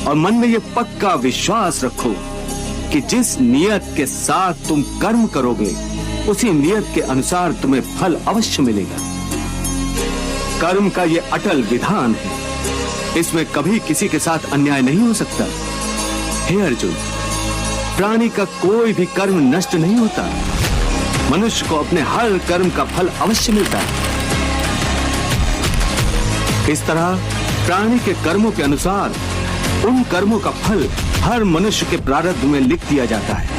और मन में ये पक्का विश्वास रखो कि जिस नियत के साथ तुम कर्म करोगे उसी नियत के अनुसार तुम्हें फल अवश्य मिलेगा। कर्म का ये अटल विधान है, इसमें कभी किसी के साथ अन्याय नहीं हो सकता। हे अर्जुन, प्राणी का कोई भी कर्म नष्ट नहीं होता। मनुष्य को अपने हर कर्म का फल अवश्य मिलता है। इस तरह प्राणी के कर्मों के अनुसार उन कर्मों का फल हर मनुष्य के प्रारब्ध में लिख दिया जाता है।